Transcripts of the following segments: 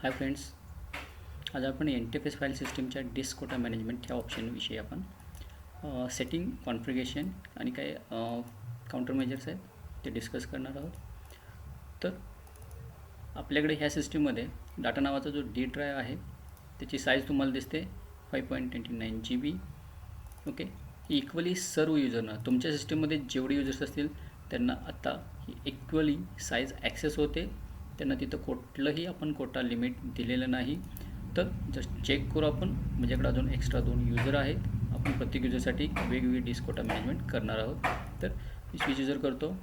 हाय friends, आज आपण N T F S file सिस्टीमच्या डिस्क कोटा मॅनेजमेंट ह्या ऑप्शनविषयी आपण सेटिंग कॉन्फिगरेशन आणि काय काउंटर मेजर्स आहेत ते डिस्कस करणार आहोत. तर आपल्याकडे ह्या सिस्टीममध्ये डाटा नावाचा जो डी ड्राईव्ह आहे त्याची साईज तुम्हाला दिसते 5.29 GB. ओके, इक्वली सर्व युजरना तुमच्या सिस्टीममध्ये जेवढे युजर्स असतील त्यांना आता ही इक्वली साईज ॲक्सेस होते. त्यांना तिथं कुठलंही आपण कोटा लिमिट दिलेलं नाही. तर जस्ट चेक करू आपण, माझ्याकडे अजून एक्स्ट्रा 2 युजर आहेत. आपण प्रत्येक युजरसाठी वेगवेगळी डिस्क कोटा मॅनेजमेंट करणार आहोत. तर मी स्विच युजर करतो.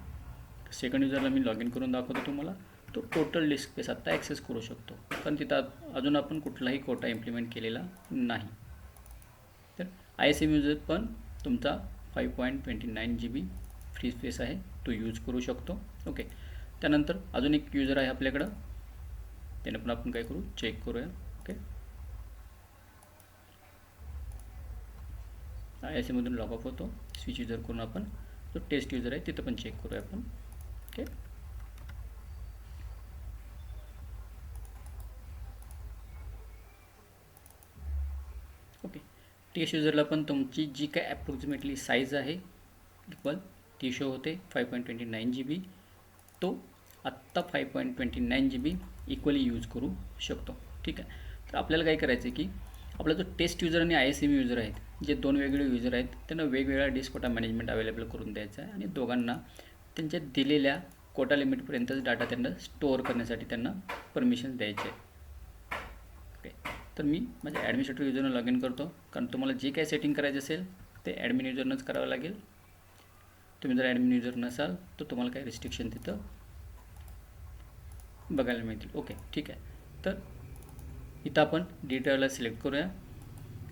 सेकंड युजरला मी लॉग इन करून दाखवतो तुम्हाला. तो टोटल डिस्क स्पेस आत्ता ॲक्सेस करू शकतो, कारण तिथं अजून आपण कुठलाही कोटा इम्प्लिमेंट केलेला नाही. तर आय एस एम युजर पण तुमचा 5.29 GB फ्री स्पेस आहे, तो यूज करू शकतो. ओके, त्यानंतर अजून एक युजर आहे आपल्याकडं, त्याने पण आपण काय करू, चेक करूया. ओके, आय एस एममधून लॉग ऑफ होतो. स्विच युजर करून आपण जो टेस्ट युजर आहे तिथं पण चेक करूया आपण. ओके, ओके, टेस्ट युजरला पण तुमची जी काय ॲप्रॉक्सिमेटली साईज आहे इक्वल ती शो होते 5.29 GB. तो आत्ता 5.29 GB इक्वली यूज करू शकतो. ठीक आहे, तर आपल्याला काय करायचं आहे की आपला जो टेस्ट युजर आणि आय एस एम युजर आहेत, जे दोन वेगवेगळे युजर आहेत, त्यांना वेगवेगळ्या डिस्क कोटा मॅनेजमेंट अवेलेबल करून द्यायचा आहे आणि दोघांना त्यांच्या दिलेल्या कोटा लिमिटपर्यंतच डाटा त्यांना स्टोअर करण्यासाठी त्यांना परमिशन द्यायचे आहे. ओके, तर मी माझ्या ॲडमिनिस्ट्रेटर युजरनं लॉग इन करतो, कारण तुम्हाला जे काही सेटिंग करायचं असेल ते ॲडमिन युजरनंच करावं लागेल. तुम्ही जर ॲडमिन युजर नसाल तर तुम्हाला काही रिस्ट्रिक्शन तिथं बघायला मिळतील. ओके, ठीक आहे, तर इथं आपण डिटेलला सिलेक्ट करूया,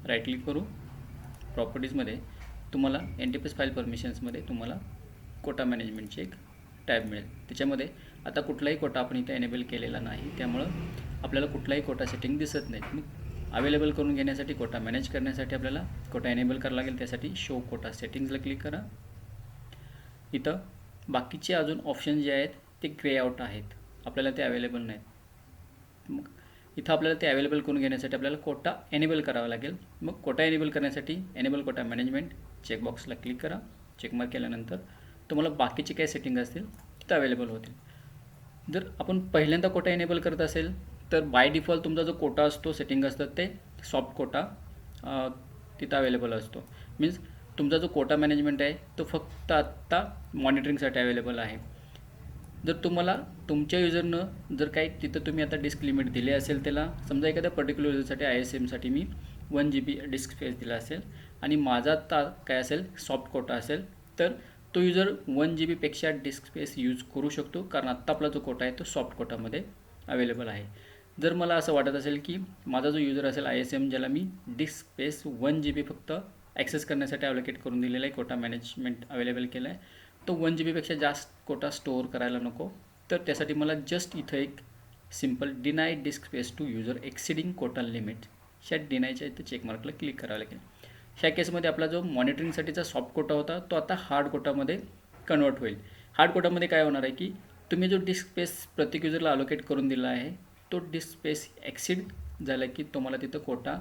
राईट क्लिक करू. प्रॉपर्टीजमध्ये तुम्हाला N T F S file परमिशन्समध्ये तुम्हाला कोटा मॅनेजमेंटची एक टॅब मिळेल. त्याच्यामध्ये आता कुठलाही कोटा आपण इथं एनेबल केलेला नाही, त्यामुळं आपल्याला कुठलाही कोटा सेटिंग दिसत नाही. मग अवेलेबल करून घेण्यासाठी, कोटा मॅनेज करण्यासाठी आपल्याला कोटा एनेबल करावं लागेल. त्यासाठी शो कोटा सेटिंग्सला क्लिक करा. इथं बाकीचे अजून ऑप्शन जे आहेत ते ग्रे आउट आहेत, आपल्याला ते अवेलेबल नाहीत. मग इथं आपल्याला ते अवेलेबल करून घेण्यासाठी आपल्याला कोटा एनेबल करावा लागेल. मग कोटा एनेबल करण्यासाठी एनेबल कोटा मॅनेजमेंट चेकबॉक्सला क्लिक करा. चेकमार्क केल्यानंतर तुम्हाला बाकीचे काय सेटिंग असतील तिथं अवेलेबल होतील. जर आपण पहिल्यांदा कोटा एनेबल करत असेल तर बाय डिफॉल्ट तुमचा जो कोटा असतो, सेटिंग असतं ते सॉफ्ट कोटा तिथं अवेलेबल असतो. मीन्स तुमचा जो कोटा मॅनेजमेंट आहे तो फक्त आत्ता मॉनिटरिंगसाठी अवेलेबल आहे. जर तुम्हाला तुमच्या युजरनं जर काही तिथं तुम्ही आता डिस्क लिमिट दिले असेल, त्याला समजा एखाद्या पर्टिक्युलर युजरसाठी आय एस एमसाठी मी 1 GB डिस्क स्पेस दिला असेल आणि माझा आता काय असेल, सॉफ्ट कोटा असेल, तर तो user 1 GB disk space use करू शकतो, कारण आत्ता आपला जो कोटा आहे तो सॉफ्ट कोटामध्ये अवेलेबल आहे. जर मला असं वाटत असेल की माझा जो युजर असेल आय एस एम, ज्याला मी डिस्क स्पेस 1 GB फक्त ॲक्सेस करण्यासाठी ॲलोकेट करून दिलेला आहे, कोटा मॅनेजमेंट अवेलेबल केला आहे, तो 1 GB जास्त कोटा स्टोअर करायला नको. तर त्यासाठी मला जस्ट इथं एक simple deny disk space to user exceeding quota limit, ह्या डिनायच्या इथं चेकमार्कला क्लिक करावं लागेल. ह्या केसमध्ये आपला जो मॉनिटरिंगसाठीचा सॉफ्ट कोटा होता तो आता हार्ड कोटामध्ये कन्वर्ट होईल. हार्ड कोटामध्ये काय होणार आहे की तुम्ही जो डिस्क स्पेस प्रत्येक युजरला अलोकेट करून दिला आहे तो डिस्क स्पेस एक्सिड झाला की तुम्हाला तिथं कोटा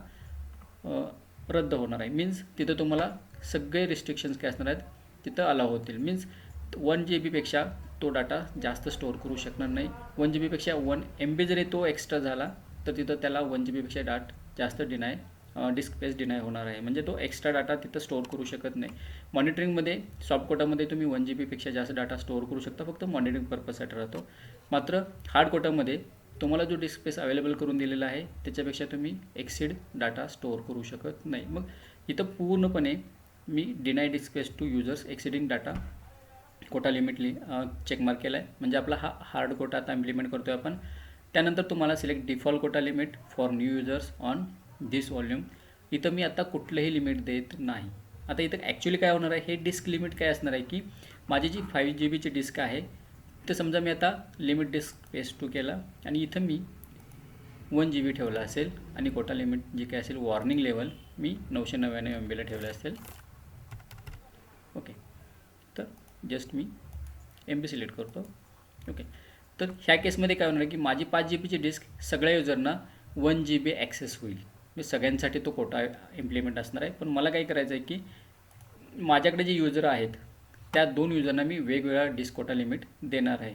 रद्द होणार आहे. मीन्स तिथं तुम्हाला सगळे रिस्ट्रिक्शन्स काय असणार आहेत तिथं अलाव होतील. मीन्स 1 GB तो डाटा जास्त स्टोअर करू शकणार नाही. 1 GB 1 MB जरी तो एक्स्ट्रा झाला तर तिथं त्याला 1 GB जास्त डिस्क स्पेस डिनाय होणार आहे. म्हणजे तो एक्स्ट्रा डाटा तिथं स्टोअर करू शकत नाही. मॉनिटरिंगमध्ये सॉफ्ट कोटामध्ये तुम्ही 1 GB जास्त डाटा स्टोअर करू शकता, फक्त मॉनिटरिंग पर्पजसाठी राहतो. मात्र हार्ड कोटामध्ये तुम्हाला जो डिस्क स्पेस अवेलेबल करून दिलेला आहे त्याच्यापेक्षा तुम्ही एक्सिड डाटा स्टोअर करू शकत नाही. मग इथं पूर्णपणे मी deny disk space to users exceeding data quota लिमिटली चेकमार्क केला आहे. म्हणजे आपला हा हार्ड कोटा आता इम्प्लिमेंट करतो आहे आपण. त्यानंतर तुम्हाला select default quota limit for new users on this volume. इथं मी आता कुठलंही लिमिट देत नाही. आता इथं ॲक्च्युली काय होणार आहे, हे डिस्क लिमिट काय असणार आहे की माझी जी 5 GB डिस्क आहे तर समजा मी आता लिमिट डिस्क स्पेस टू केला आणि इथं मी 1 GB ठेवला असेल आणि कोटा लिमिट जी काय असेल वॉर्निंग लेवल मी 999 MBला ठेवलं असेल. ओके, तर जस्ट मी MB सिलेक्ट करतो. ओके, तर ह्या केसमध्ये काय होणार आहे की माझी 5 GB डिस्क सगळ्या युजरना 1 GB ॲक्सेस होईल. मी सगळ्यांसाठी तो कोटा इम्प्लिमेंट असणार आहे. पण मला काय करायचं आहे की माझ्याकडे जे युजर आहेत त्या 2 युजरना मी वेगवेगळा डिस्क कोटा लिमिट देणार आहे.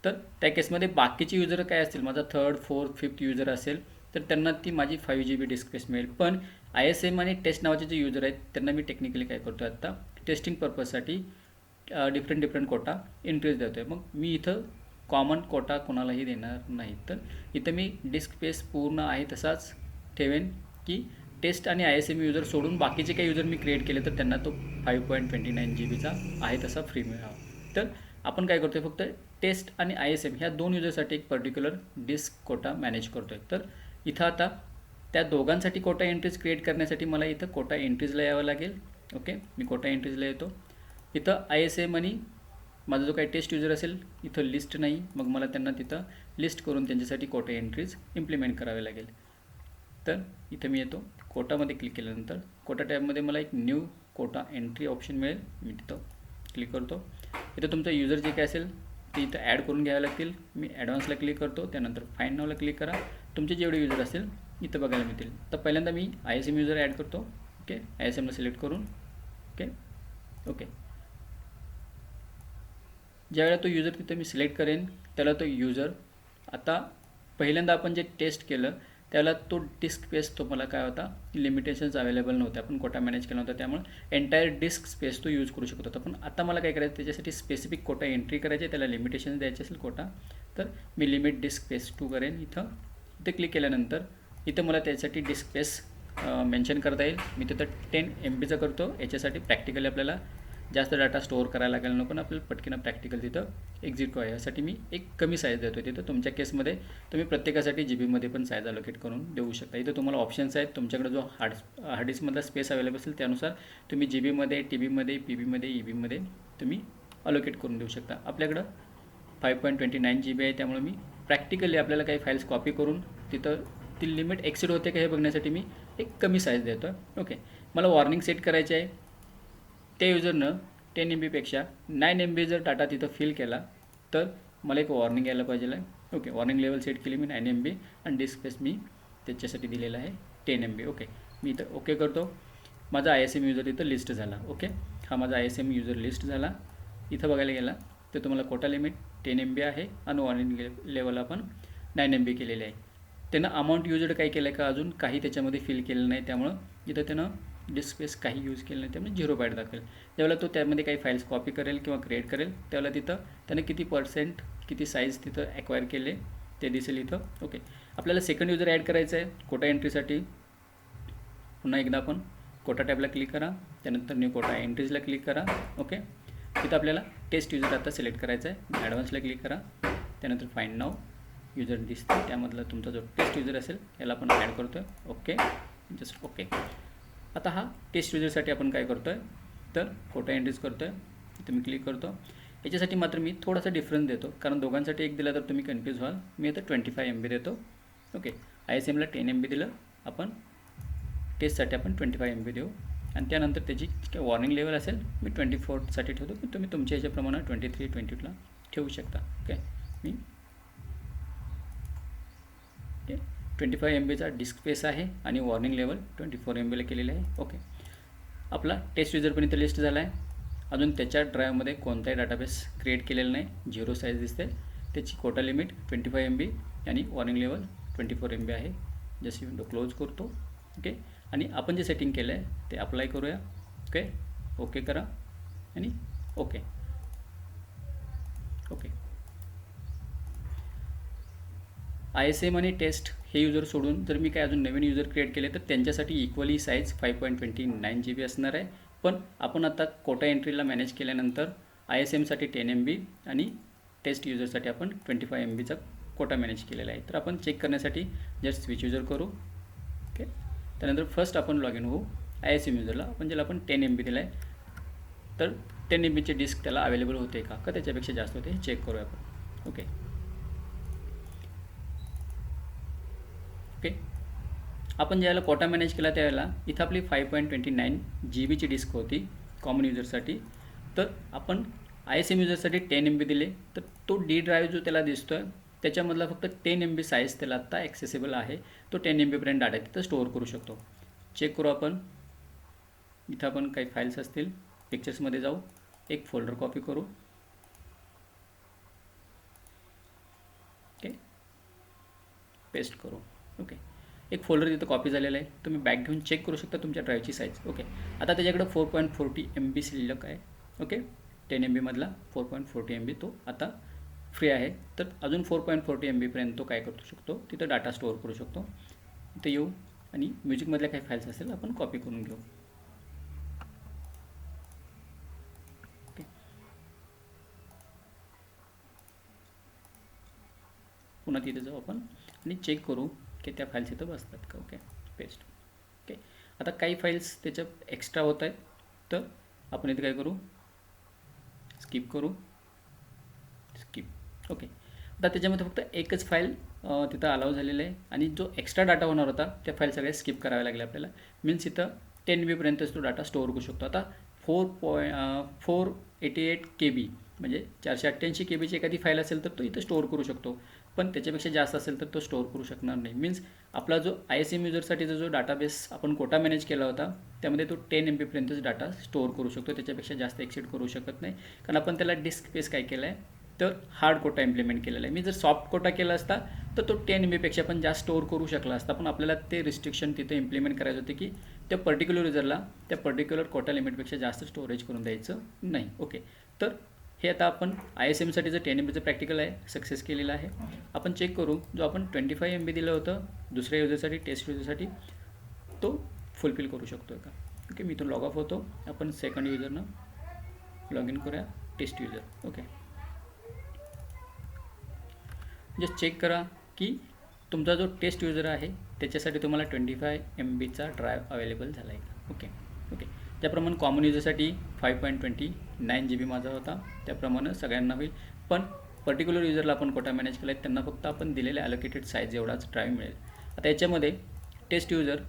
तर त्या केसमध्ये बाकीचे युजर काय असतील, माझा 3rd 4th 5th युजर असेल तर त्यांना ती माझी 5 GB डिस्क स्पेस मिळेल. पण ISM आणि टेस्ट नावाचे जे युजर आहेत त्यांना मी टेक्निकली काय करतो आहे, आता टेस्टिंग पर्पजसाठी डिफरंट कोटा इंक्रीज देतो आहे. मग मी इथं कॉमन कोटा कोणालाही देणार नाही. तर इथं मी डिस्क स्पेस पूर्ण आहे तसाच ठेवेन की टेस्ट आणि ISM युजर सोडून बाकीचे काही युजर मी क्रिएट केले तर त्यांना तो 5.29 GBचा आहे तसा फ्री मिळावा. तर आपण काय करतो आहे, फक्त टेस्ट आणि ISM ह्या 2 युजरसाठी एक पर्टिक्युलर डिस्क कोटा मॅनेज करतो आहे. तर इथं आता त्या दोघांसाठी कोटा एंट्रीज क्रिएट करण्यासाठी मला इथं कोटा एंट्रीजला यावं लागेल. ओके, मी कोटा एंट्रीजला येतो. इथं ISM आणि माझा जो काही टेस्ट युजर असेल इथं लिस्ट नाही, मग मला त्यांना तिथं लिस्ट करून त्यांच्यासाठी कोटा एंट्रीज इम्प्लिमेंट करावे लागेल. तर इथं मी येतो, कोटामध्ये क्लिक केल्यानंतर कोटा टॅबमध्ये मला एक न्यू कोटा एंट्री ऑप्शन मिळेल. मी तिथं क्लिक करतो. इथं तुमचं युजर जे काय असेल ते इथं ॲड करून घ्यावे लागतील. मी ॲडव्हान्सला क्लिक करतो, त्यानंतर फाइंड नावला क्लिक करा. तुमचे जेवढे युजर असेल इथं बघायला मिळतील. तर पहिल्यांदा मी ISM युजर ॲड करतो. ओके, ISMला सिलेक्ट करून ओके. ज्यावेळेला तो युजर तिथं मी सिलेक्ट करेन त्याला तो युजर, आता पहिल्यांदा आपण जे टेस्ट केलं त्याला तो डिस्क स्पेस तो मला काय होता, लिमिटेशन्स अवेलेबल नव्हत्या. आपण कोटा मॅनेज केला होता त्यामुळे एंटायर डिस्क स्पेस तो यूज करू शकत होता. पण आता मला काय करायचं, त्याच्यासाठी स्पेसिफिक कोटा एंट्री करायचे, त्याला लिमिटेशन्स द्यायचे असेल कोटा, तर मी लिमिट डिस्क स्पेस 2 करेन. इथं क्लिक केल्यानंतर इथं मला त्यासाठी डिस्क स्पेस मेन्शन करता येईल. मी तिथं 10 MBचा करतो. याच्यासाठी प्रॅक्टिकली आपल्याला जास्त डाटा स्टोअर करायला लागेल नको, आपल्याला पटकन प्रॅक्टिकल तिथं एक्झिट करूया. यासाठी मी एक कमी साईज देतो. तिथं तुमच्या केसमध्ये तुम्ही प्रत्येकासाठी GB पण साईज अलोकेट करून देऊ शकता. इथं तुम्हाला ऑप्शन्स आहेत. तुमच्याकडे जो हार्ड डिस्कमधला स्पेस अवेलेबल असेल त्यानुसार तुम्ही GB, TB, PB, EB तुम्ही अलोकेट करून देऊ शकता. आपल्याकडं 5.29 GB आहे, त्यामुळे मी प्रॅक्टिकली आपल्याला काही फाईल्स कॉपी करून तिथं ती लिमिट एक्सिड होते का हे बघण्यासाठी मी एक कमी साईज देतो. ओके, मला वॉर्निंग सेट करायची आहे. त्या युजरनं 10 MBपेक्षा 9 MB जर डाटा तिथं फिल केला तर मला एक वॉर्निंग यायला पाहिजे आहे. ओके, वॉर्निंग लेवल सेट केली मी 9 MB आणि डिस्क स्पेस मी त्याच्यासाठी दिलेला आहे 10 MB. ओके, मी इथं ओके करतो. माझा ISM युजर इथं लिस्ट झाला. ओके, हा माझा ISM युजर लिस्ट झाला. इथं बघायला गेला तर तुम्हाला कोटा लिमिट 10 MB आहे आणि वॉर्निंग लेवल आपण 9 MB केलेले आहे. त्यानं अमाऊंट युजड काय केलं आहे का अजून काही त्याच्यामध्ये फिल केलं नाही, त्यामुळं इथं त्यानं डिस्क स्पेस काही यूज केलं नाही, त्यामुळे 0 बाईट दाखवेल. ज्यावेळेला तो त्यामध्ये काही फाईल्स कॉपी करेल किंवा क्रिएट करेल त्यावेळेला तिथं त्याने किती % किती साईज तिथं ॲक्वायर केले ते दिसेल इथं. ओके, आपल्याला सेकंड युजर ॲड करायचं आहे कोटा एंट्रीसाठी. पुन्हा एकदा आपण कोटा टॅबला क्लिक करा, त्यानंतर न्यू कोटा एंट्रीजला क्लिक करा. ओके, तिथं आपल्याला टेस्ट युजर आता सिलेक्ट करायचा आहे. ॲडव्हान्सला क्लिक करा, त्यानंतर फाइंड नाव युजर दिसते, त्यामधला तुमचा जो टेस्ट युजर असेल याला आपण ॲड करतो आहे. Okay, just okay. आता हा टेस्ट युजरसाठी आपण काय करतो आहे तर कोटा एंट्रीज करतो आहे. इथं मी क्लिक करतो. याच्यासाठी मात्र मी थोडासा डिफरन्स देतो, कारण दोघांसाठी एक दिला तर तुम्ही कन्फ्यूज व्हाल. मी आता 25 MB देतो. ओके, ISMला 10 MB दिलं, आपण टेस्टसाठी आपण 25 MB देऊ आणि त्यानंतर त्याची काही वॉर्निंग लेवल असेल मी 24साठी ठेवतो, पण तुम्ही तुमच्या ह्याच्याप्रमाणे 23, 22ला ठेवू शकता. ओके, मी 25 MBचा डिस्क स्पेस आहे आणि वॉर्निंग लेवल 24 MBला केलेलं आहे. ओके, आपला टेस्ट युजर पण इथं लिस्ट झाला आहे. अजून त्याच्या ड्राईव्हमध्ये कोणताही डाटाबेस क्रिएट केलेला नाही, 0 साईज दिसते. त्याची कोटा लिमिट 25 MB आणि वॉर्निंग लेवल 24 MB आहे. जशी विंडो क्लोज करतो. ओके, आणि आपण जे सेटिंग केलं आहे ते अप्लाय करूया. ओके, ओके करा आणि ओके. ओके, ISM आणि टेस्ट हे युजर सोडून जर मी काय अजून नवीन युजर क्रिएट केले तर त्यांच्यासाठी इक्वली साईज 5.29 GB असणार आहे. पण आपण आता कोटा एंट्रीला मॅनेज केल्यानंतर ISMसाठी 10 MB आणि टेस्ट युजरसाठी आपण 25 MBचा कोटा मॅनेज केलेला आहे. तर आपण चेक करण्यासाठी जस्ट स्विच युजर करू. ओके, त्यानंतर फर्स्ट आपण लॉग इन होऊ ISM युजरला. आपण ज्याला आपण 10 MB दिला आहे तर 10 MBचे डिस्क त्याला अवेलेबल होते का त्याच्यापेक्षा जास्त होते हे चेक करूया आपण. ओके, ओके, आपण ज्यावेळेला कोटा मॅनेज केला त्यावेळेला इथं आपली 5.29 GBची डिस्क होती कॉमन युजरसाठी. तर आपण ISM युजरसाठी 10 MB दिले, तर तो डी ड्राईव्ह जो त्याला दिसतो आहे त्याच्यामधला फक्त 10 MB साईज त्याला आत्ता ॲक्सेसिबल आहे. तो 10 MB पर्यंत डाटा तिथं स्टोअर करू शकतो. चेक करू आपण. इथं आपण काही फाईल्स असतील, पिक्चर्समध्ये जाऊ, एक फोल्डर कॉपी करू. ओके, पेस्ट करू. ओके, एक फोल्डर तिथं कॉपी झालेला आहे. तुम्ही बॅक घेऊन चेक करू शकता तुमच्या ड्राईव्हची साईज. ओके, आता त्याच्याकडे 4.40 MB शिल्लक आहे. ओके, 10 MB मधला 4.40 MB तो आता फ्री आहे. तर अजून 4.40 MB पर्यंत तो काय करू शकतो, तिथं डाटा स्टोअर करू शकतो. इथं येऊ आणि म्युझिकमधल्या काही फाईल्स असेल आपण कॉपी करून घेऊ. ओके, पुन्हा तिथे जाऊ आपण आणि चेक करू की त्या फाईल्स इथं बसतात का. Okay, paste. ओके, आता काही फाईल्स त्याच्यात एक्स्ट्रा होत आहेत, तर आपण इथे काय करू, स्किप करू. स्किप. ओके, आता त्याच्यामध्ये फक्त एकच फाईल तिथं अलाव झालेलं आहे आणि जो एक्स्ट्रा डाटा होणार होता त्या फाईल सगळ्या स्किप कराव्या लागल्या आपल्याला. मीन्स इथं 10 MB पर्यंतच तो डाटा स्टोअर करू शकतो. आता 488 KB म्हणजे 488 KBची एखादी फाईल असेल तर तो इथं स्टोअर करू शकतो, पण त्याच्यापेक्षा जास्त असेल तर तो स्टोअर करू शकणार नाही. मीन्स आपला जो ISM युजरसाठीचा जो डाटाबेस आपण कोटा मॅनेज केला होता त्यामध्ये तो 10 MB पर्यंतच डाटा स्टोअर करू शकतो, त्याच्यापेक्षा जास्त एक्सिड करू शकत नाही. कारण आपण त्याला डिस्क स्पेस काय केलं आहे, तर हार्ड कोटा इम्प्लिमेंट केलेला आहे. मी जर सॉफ्ट कोटा केला असता तर तो 10 MB पेक्षा पण जास्त स्टोअर करू शकला असता, पण आपल्याला ते रिस्ट्रिक्शन तिथे इम्प्लिमेंट करायचं होते की त्या पर्टिक्युलर युजरला त्या पर्टिक्युलर कोटा लिमिटपेक्षा जास्त स्टोरेज करून द्यायचं नाही. ओके, तर हे आता आपण ISMसाठीचं 10 MBचं प्रॅक्टिकल आहे, सक्सेस केलेलं आहे. आपण चेक करू, जो आपण 25 MB दिलं होतं दुसऱ्या युजरसाठी, टेस्ट युजरसाठी, तो फुलफिल करू शकतो का. ओके, मी इथून लॉग ऑफ होतो. आपण सेकंड युजरनं लॉग इन करूया, test user. Okay, just check करा की तुमचा जो टेस्ट युजर आहे त्याच्यासाठी तुम्हाला 25 MBचा ड्राईव्ह अवेलेबल झाला आहे का. ओके. ओके, त्याप्रमाणे कॉमन युजरसाठी 5.29 GB माझा होता, त्याप्रमाणे सगळ्यांना होईल. पण पर्टिक्युलर युजरला आपण कोटा मॅनेज केला आहे, त्यांना फक्त आपण दिलेल्या ॲलोकेटेड साईज एवढाच ड्राईव्ह मिळेल. आता याच्यामध्ये टेस्ट युजर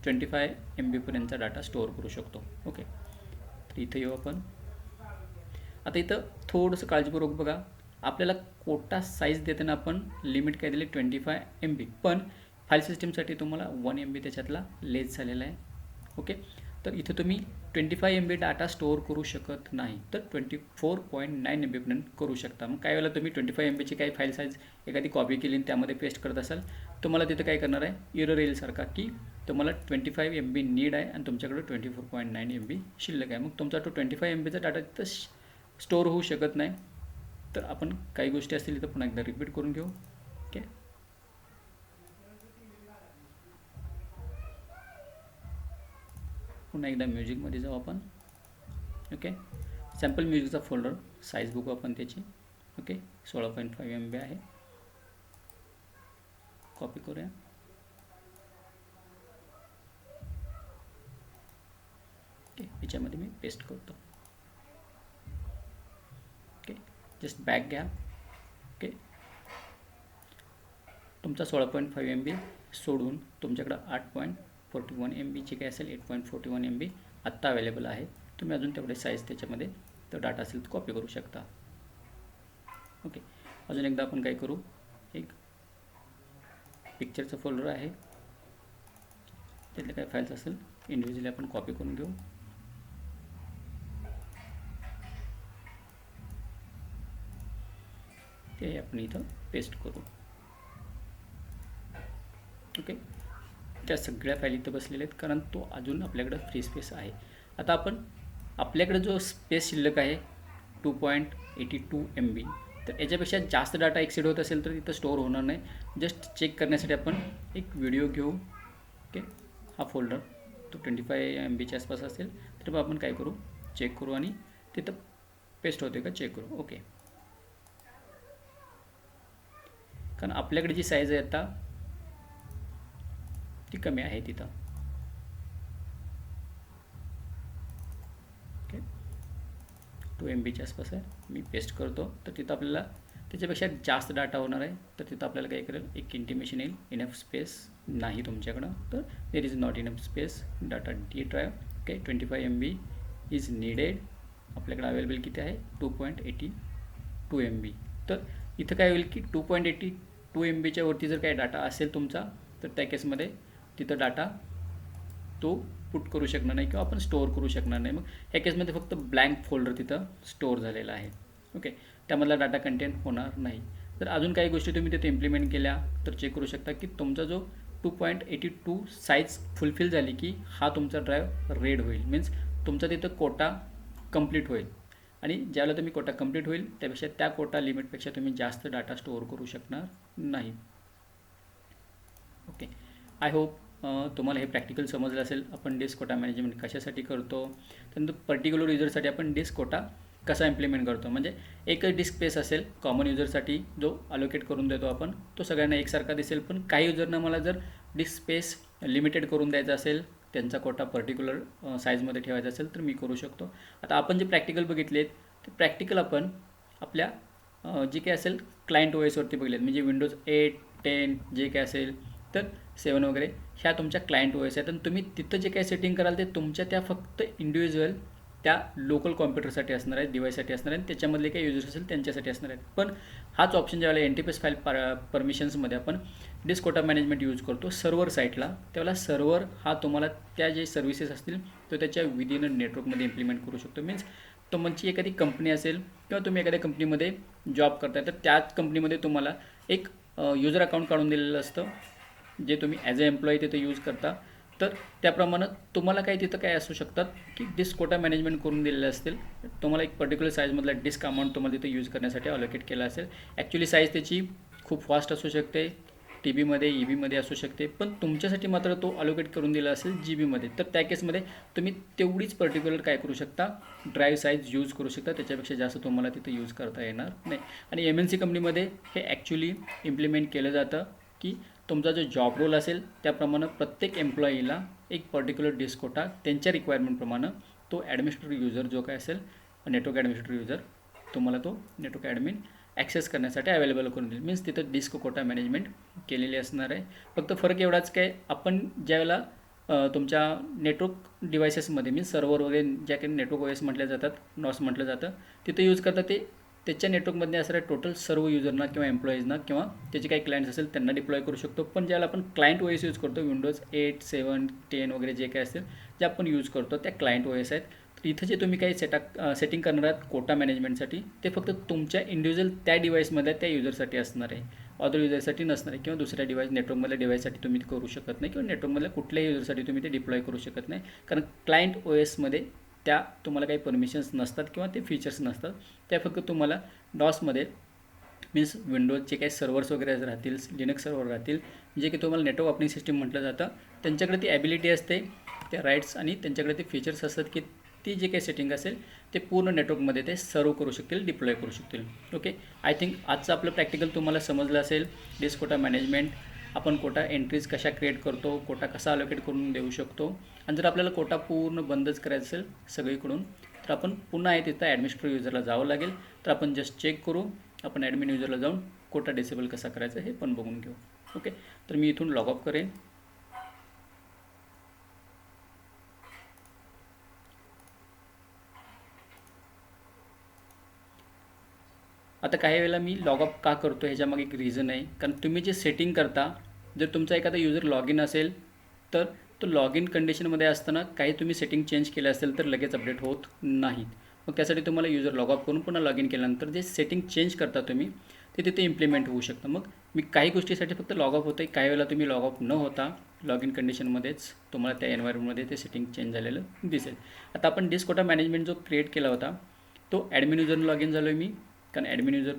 25 MB पर्यंतचा डाटा स्टोअर करू शकतो. ओके, तर इथं येऊ आपण. आता इथं थोडंसं काळजीपूर्वक बघा, आपल्याला कोटा साईज देताना आपण लिमिट काय दिली 25 MB, पण फाईल सिस्टीमसाठी तुम्हाला 1 MB त्याच्यातला लेस झालेला आहे. ओके, तर इथं तुम्ही 25 MB डाटा स्टोअर करू शकत नाही, तर 24.9 MB पर्यंत करू शकता. मग काही वेळेला तुम्ही 25 MBची काही फाईल साईज एखादी कॉपी केली आणि त्यामध्ये पेस्ट करत असाल, तुम्हाला तिथं काय करणार आहे, एरर येईल सारखा की तुम्हाला 25 MB नीड आहे आणि तुमच्याकडे 24.9 MB शिल्लक आहे. मग तुमचा तो 25 MBचा डाटा तिथं स्टोअर होऊ शकत नाही. तर आपण काही गोष्टी असतील इथं पुन्हा एकदा रिपीट करून घेऊ. ओके, पुन्हा एकदा म्युझिकमध्ये जाऊ आपण. ओके, सॅम्पल म्युझिकचा फोल्डर साईज बघू आपण त्याची. ओके, 16.5 MB आहे. कॉपी करूया. ओके, याच्यामध्ये मी पेस्ट करतो. ओके, जस्ट बॅक घ्या. ओके, तुमचा 16.5 MB सोडून तुमच्याकडं 8.41 MBची काय असेल, 8.41 MB आत्ता अवेलेबल आहे. तुम्ही अजून तेवढे साईज त्याच्यामध्ये तो डाटा असेल तो कॉपी करू शकता. ओके, अजून एकदा आपण काय करू, एक पिक्चरचं फोल्डर आहे, त्यातले काय फाईल्स असेल इंडिव्हिज्युअली आपण कॉपी करून घेऊ. ते आपण इथं पेस्ट करू. ओके, त्या सगळ्या फाईल इथं बसलेल्या आहेत कारण तो अजून आपल्याकडं फ्री स्पेस आहे. आता आपण आपल्याकडे जो स्पेस शिल्लक आहे 2.82 MB, तर याच्यापेक्षा जास्त डाटा एक्सिड होत असेल तर तिथं स्टोअर होणार नाही. जस्ट चेक करण्यासाठी आपण एक व्हिडिओ घेऊ. ओके, हा फोल्डर तो 25 MBच्या आसपास असेल तर आपण काय करू, चेक करू आणि तिथं पेस्ट होते का चेक करू. ओके, कारण आपल्याकडे जी साईज आहे आता ती कमी आहे तिथं. ओके, 2 MBच्या आसपास आहे. मी पेस्ट करतो तर तिथं आपल्याला त्याच्यापेक्षा जास्त डाटा होणार आहे. तर तिथं आपल्याला काय करेल, एक इंटिमेशन येईल, इनफ स्पेस नाही तुमच्याकडं, तर there is not enough space, data D drive. Okay, 25 MB is needed. आपल्याकडे अवेलेबल किती आहे 2.82 MB. तर इथं काय होईल की 2.82 MBच्या वरती जर काही डाटा असेल तुमचा तर त्या केसमध्ये तिथं डाटा तो पुट करू शकणार नाही किंवा आपण स्टोअर करू शकणार नाही. मग ह्या केसमध्ये फक्त ब्लँक फोल्डर तिथं स्टोअर झालेला आहे. ओके, त्यामधला डाटा कंटेंट होणार नाही. तर अजून काही गोष्टी तुम्ही तिथे इम्प्लिमेंट केल्या तर चेक करू शकता की तुमचा जो 2.82 साईज फुलफिल झाली की हा तुमचा ड्राईव्ह रेड होईल. मीन्स तुमचा तिथं कोटा कंप्लीट होईल आणि ज्यावेळेला तुम्ही कोटा कंप्लीट होईल त्यापेक्षा त्या कोटा लिमिटपेक्षा तुम्ही जास्त डाटा स्टोअर करू शकणार नाही. ओके, आय होप तुम्हाला हे प्रॅक्टिकल समजलं असेल. आपण डिस्क कोटा मॅनेजमेंट कशासाठी करतो, त्यानंतर पर्टिक्युलर युजरसाठी आपण डिस्क कोटा कसा इम्प्लिमेंट करतो. म्हणजे एकच डिस्क स्पेस असेल कॉमन युजरसाठी जो अलोकेट करून देतो आपण, तो सगळ्यांना एकसारखा दिसेल. पण काही युजरना मला जर डिस्क स्पेस लिमिटेड करून द्यायचा असेल, त्यांचा कोटा पर्टिक्युलर साईजमध्ये ठेवायचा असेल तर मी करू शकतो. आता आपण जे प्रॅक्टिकल बघितलेत ते प्रॅक्टिकल आपण आपल्या जे काही असेल क्लायंट ओएसवरती बघितलेत. म्हणजे विंडोज 8, 10 जे काय असेल तर 7 वगैरे ह्या तुमच्या क्लायंट ओएस आहेत आणि तुम्ही तिथं जे काही सेटिंग कराल ते तुमच्या त्या फक्त इंडिव्हिज्युअल त्या लोकल कॉम्प्युटरसाठी असणार आहेत, डिव्हाइससाठी असणार आहेत, त्याच्यामधले काही युजर्स असेल त्यांच्यासाठी असणार आहेत. पण हाच ऑप्शन ज्यावेळेला NTFS फाईल परमिशन्समध्ये आपण डिस्क कोटा मॅनेजमेंट यूज करतो सर्व्हर साईटला, त्यावेळेला सर्व्हर हा तुम्हाला त्या जे सर्व्हिसेस असतील तो त्याच्या विदिन नेटवर्कमध्ये इम्प्लिमेंट करू शकतो. मीन्स तुमची एखादी कंपनी असेल किंवा तुम्ही एखाद्या कंपनीमध्ये जॉब करताय तर त्याच कंपनीमध्ये तुम्हाला एक युजर अकाउंट काढून दिलेलं असतं जे तुम्ही ॲज अ एम्प्लॉई तिथे यूज करता. तर त्याप्रमाणे तुम्हाला काही तिथं काय असू शकतात की डिस्क कोटा मॅनेजमेंट करून दिलेले असतील. तुम्हाला एक पर्टिक्युलर साईजमधला डिस्क अमाऊंट तुम्हाला तिथे यूज करण्यासाठी अलोकेट केला असेल. ॲक्च्युली साईज त्याची खूप फास्ट असू शकते, TBमध्ये EBमध्ये असू शकते, पण तुमच्यासाठी मात्र तो अलोकेट करून दिला असेल GB मध्ये. तर त्या केसमध्ये तुम्ही तेवढीच पर्टिक्युलर काय करू शकता, ड्राईव्ह साईज यूज करू शकता. त्याच्यापेक्षा जास्त तुम्हाला तिथे यूज करता येणार नाही. आणि MNC कंपनीमध्ये हे ॲक्च्युली इम्प्लिमेंट केलं जातं की तुमचा जो जॉब रोल असेल त्याप्रमाणे प्रत्येक एम्प्लॉईला एक पर्टिक्युलर डिस्क कोटा त्यांच्या रिक्वायरमेंटप्रमाणे तो ॲडमिनिस्ट्रेटिव्ह युजर जो काय असेल नेटवर्क ॲडमिनिस्ट्रेटिव्ह युजर तुम्हाला तो नेटवर्क ॲडमिन ॲक्सेस करण्यासाठी अवेलेबल करून देईल. मीन्स तिथं डिस्क कोटा मॅनेजमेंट केलेली असणार आहे. फक्त फरक एवढाच काय, आपण ज्यावेळेला तुमच्या नेटवर्क डिव्हायसेसमध्ये मीन्स सर्व्हर वगैरे ज्या काही नेटवर्क OS म्हटल्या जातात, नॉस म्हटलं जातं, तिथं यूज करता ते त्याच्या नेटवर्कमध्ये असणाऱ्या टोटल सर्व युजरना किंवा एम्प्लॉईजना किंवा त्याचे काही क्लायंट्स असेल त्यांना डिप्लॉय करू शकतो. पण ज्याला आपण क्लायंट OS यूज करतो विंडोज 8, 7, 10 वगैरे जे काय असेल जे आपण यूज करतो त्या क्लायंट OS आहेत. तर इथं जे तुम्ही काही सेटिंग करणार आहात कोटा मॅनेजमेंटसाठी ते फक्त तुमच्या इंडिव्हिज्युअल त्या डिव्हाइसमध्ये त्या युजरसाठी असणार आहे, अदर युजरसाठी नसणार आहे. किंवा दुसऱ्या डिव्हाइस नेटवर्कमधल्या डिव्हाइससाठी तुम्ही ते करू शकत नाही किंवा नेटवर्कमधल्या कुठल्याही युजरसाठी तुम्ही ते डिप्लॉय करू शकत नाही. कारण क्लायंट OSमध्ये त्या तुम्हाला काही परमिशन्स नसतात किंवा ते फीचर्स नसतात. त्या फक्त तुम्हाला डॉसमध्ये मीन्स विंडोजचे काही सर्व्हर्स वगैरे राहतील, लिनक्स सर्व्हर राहतील, जे की तुम्हाला नेटवर्क ऑपरेटिंग सिस्टीम म्हटलं जातं, त्यांच्याकडे ती ॲबिलिटी असते, त्या राईट्स आणि त्यांच्याकडे ते फीचर्स असतात की ती जे काही सेटिंग असेल ते पूर्ण नेटवर्कमध्ये ते सर्व करू शकतील, डिप्लॉय करू शकतील. ओके, आय थिंक आजचं आपलं प्रॅक्टिकल तुम्हाला समजलं असेल. डिस्क कोटा मॅनेजमेंट, आपण कोटा एंट्रीज कशा क्रिएट करतो, कोटा कसा अलोकेट करून देऊ शकतो. आणि जर आपल्याला कोटा पूर्ण बंदच करायचं असेल सगळीकडून तर आपण पुन्हा आहे तिथं ॲडमिनिस्ट्रेटिव्ह युजरला जावं लागेल. तर आपण जस्ट चेक करू, आपण ॲडमिन युजरला जाऊन कोटा डिसेबल कसा करायचा हे पण बघून घेऊ. ओके, तर मी इथून लॉग ऑफ करेन. आता काही वेळेला मी लॉग ऑफ का करतो ह्याच्यामागे एक रिझन आहे. कारण तुम्ही जे सेटिंग करता, जर तुमचा एखादा युजर लॉग इन असेल तर तो लॉग इन कंडिशनमध्ये असताना काही तुम्ही सेटिंग चेंज केले असेल तर लगेच अपडेट होत नाहीत. मग त्यासाठी तुम्हाला युजर लॉग ऑफ करून पुन्हा लॉग इन केल्यानंतर जे सेटिंग चेंज करता तुम्ही ते तिथे इम्प्लिमेंट होऊ शकतं. मग मी काही गोष्टीसाठी फक्त लॉग ऑफ होतं आहे, काही वेळेला तुम्ही लॉग ऑफ न होता लॉग इन कंडिशनमध्येच तुम्हाला त्या एन्व्हायरमेंटमध्ये ते सेटिंग चेंज झालेलं दिसेल. आता आपण डिस्क कोटा मॅनेजमेंट जो क्रिएट केला होता तो ॲडमिन युजरनं लॉग इन झालो आहे मी, कारण ॲडमिन युजर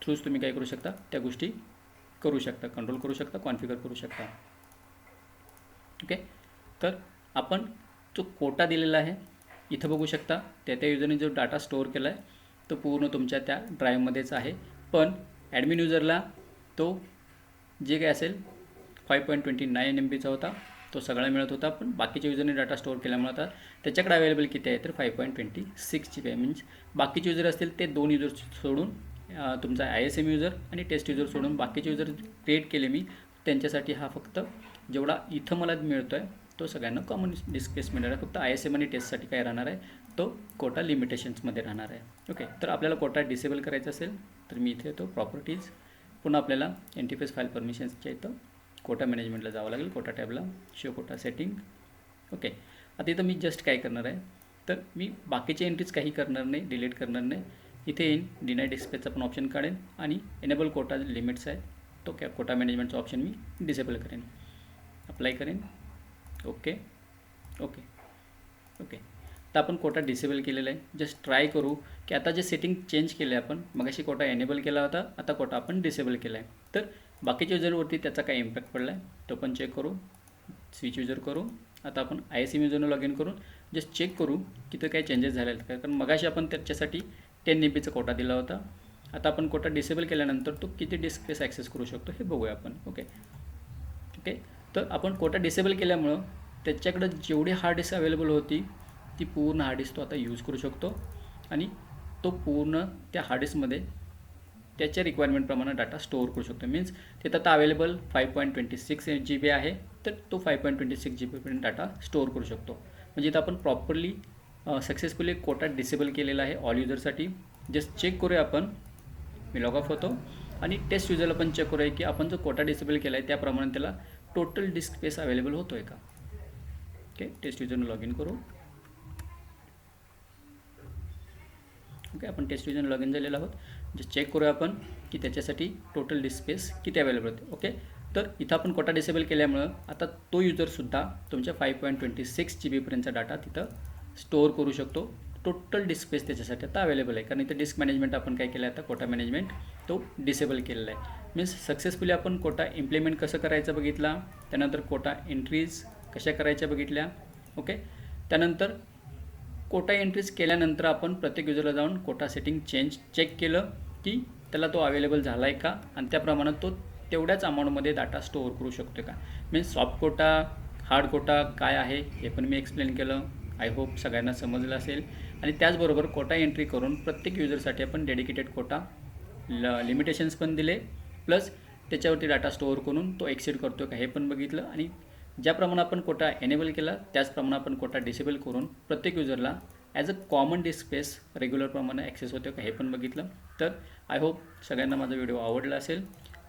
थ्रूच तुम्ही काय करू शकता, त्या गोष्टी करू शकता, कंट्रोल करू शकता, कॉन्फिगर करू शकता. ओके, तर आपण जो कोटा दिलेला आहे इथं बघू शकता, त्या युजरने जो डाटा स्टोअर केला आहे तो पूर्ण तुमच्या त्या ड्राईव्हमध्येच आहे. पण ॲडमिन युजरला तो जे काय असेल 5.29 MBचा होता तो सगळा मिळत होता. पण बाकीच्या युजरने डाटा स्टोअर केल्यामुळे आता त्याच्याकडे अवेलेबल किती आहे तर 5.26 GB आहे. म्हणजे बाकीचे युजर असतील ते 2 युजर सोडून तुमचा ISM युजर आणि टेस्ट युजर सोडून बाकीचे युजर क्रिएट केले मी, त्यांच्यासाठी हा फक्त जेवढा इथं मला मिळतो आहे तो सगळ्यांना कॉमन डिस्क स्पेस मिळणार आहे. फक्त ISM आणि टेस्टसाठी काय राहणार आहे तो कोटा लिमिटेशन्समध्ये राहणार आहे. ओके, तर आपल्याला कोटा डिसेबल करायचा असेल तर मी इथे येतो प्रॉपर्टीज, पुन्हा आपल्याला NTFS फाईल परमिशन्सच्या इथं कोटा मॅनेजमेंटला जावं लागेल, कोटा टॅबला, शो कोटा सेटिंग. ओके, आता इथं मी जस्ट काय करणार आहे, तर मी बाकीचे एंट्रीज काही करणार नाही, डिलीट करणार नाही. इथे येईन, डिनाय डिस्प्लेचा पण ऑप्शन काढेन आणि एनेबल कोटा लिमिट्स आहे तो कोटा मॅनेजमेंटचा ऑप्शन मी डिसेबल करेन, अप्लाय करेन. ओके ओके ओके, तर आपण कोटा डिसेबल केलेला आहे. जस्ट ट्राय करू की आता जे सेटिंग चेंज केले आपण, मगाशी कोटा एनेबल केला होता, आता कोटा आपण डिसेबल केला आहे, तर बाकीच्या युजरवरती त्याचा काय इम्पॅक्ट पडला आहे तो पण चेक करू. स्विच युजर करू. आता आपण ISM युजरनं लॉग इन करून जस्ट चेक करू की ते काही चेंजेस झाले आहेत का, कारण मगाशी आपण त्याच्यासाठी 10 MB कोटा दिला होता. आता आपण कोटा डिसेबल केल्यानंतर तो किती डिस्क स्पेस ॲक्सेस करू शकतो हे बघूया आपण. ओके ओके, तर आपण कोटा डिसेबल केल्यामुळं त्याच्याकडं जेवढी हार्ड डिस्क अवेलेबल होती ती पूर्ण हार्ड डिस्क तो आता यूज करू शकतो आणि तो पूर्ण त्या हार्ड डिस्कमध्ये त्याच्या रिक्वायरमेंटप्रमाणे डाटा स्टोअर करू शकतो. मीन्स तिथं आता अवेलेबल 5.26 GB आहे, तर तो 5.26 GB डाटा स्टोअर करू शकतो. म्हणजे इथं आपण प्रॉपरली सक्सेसफुली कोटा डिसेबल केलेला आहे ऑल युजरसाठी. जस्ट चेक करूया आपण. मी लॉग ऑफ होतो आणि टेस्ट युजरला पण चेक करूया की आपण जो कोटा डिसेबल केला आहे त्याप्रमाणे त्याला टोटल डिस्क स्पेस अवेलेबल होतो आहे का. ओके, टेस्ट युजरनं लॉग इन करू. ओके, आपण टेस्ट युजरनं लॉग इन झालेलो आहोत. जे चेक करूया आपण की त्याच्यासाठी टोटल डिस्क स्पेस किती अवेलेबल होते. ओके, तर इथं आपण कोटा डिसेबल केल्यामुळं आता तो युजरसुद्धा तुमच्या 5.26 GB डाटा तिथं स्टोअर करू शकतो. टोटल डिस्क स्पेस त्याच्यासाठी आता अवेलेबल आहे, कारण इथं डिस्क मॅनेजमेंट आपण काय केलं आहे, आता कोटा मॅनेजमेंट तो डिसेबल केलेला आहे. मीन्स सक्सेसफुली आपण कोटा इम्प्लिमेंट कसं करायचं बघितला, त्यानंतर कोटा एंट्रीज कशा करायच्या बघितल्या. ओके, त्यानंतर कोटा एंट्रीज केल्यानंतर आपण प्रत्येक युजरला जाऊन कोटा सेटिंग चेक केलं की त्याला तो अवेलेबल झाला आहे का, आणि त्याप्रमाणे तो तेवढ्याच अमाऊंटमध्ये डाटा स्टोअर करू शकतो का. Means soft quota, hard quota काय आहे हे पण मी एक्सप्लेन केलं. आय होप सगळ्यांना समजलं असेल. आणि त्याचबरोबर कोटा एंट्री करून प्रत्येक युजरसाठी आपण डेडिकेटेड कोटा लिमिटेशन्स पण दिले, प्लस त्याच्यावरती डाटा स्टोअर करून तो एक्सिड करतो का हे पण बघितलं. आणि ज्याप्रमाणे आपण कोटा एनेबल केला त्याचप्रमाणे आपण कोटा डिसेबल करून प्रत्येक युजरला as a common disk space रेग्युलरप्रमाणे ॲक्सेस होतो का हे पण बघितलं. तर आय होप सगळ्यांना माझा व्हिडिओ आवडला असेल.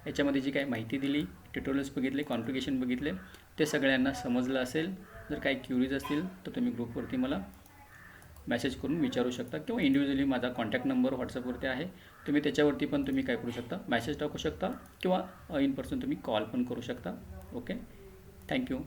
याच्यामध्ये जी काही माहिती दिली, ट्युटोरियल्स बघितले, कॉन्फिगरेशन बघितले, ते सगळ्यांना समजलं असेल. जर काही क्युरीज असतील तर तुम्ही ग्रुपवरती मला मेसेज करून विचारू शकता, किंवा इंडिव्हिज्युअली माझा कॉन्टॅक्ट नंबर व्हॉट्सअपवरती आहे, तुम्ही त्याच्यावरती पण तुम्ही काय करू शकता, मेसेज टाकू शकता, किंवा इन पर्सन तुम्ही कॉल पण करू शकता. Okay, thank you.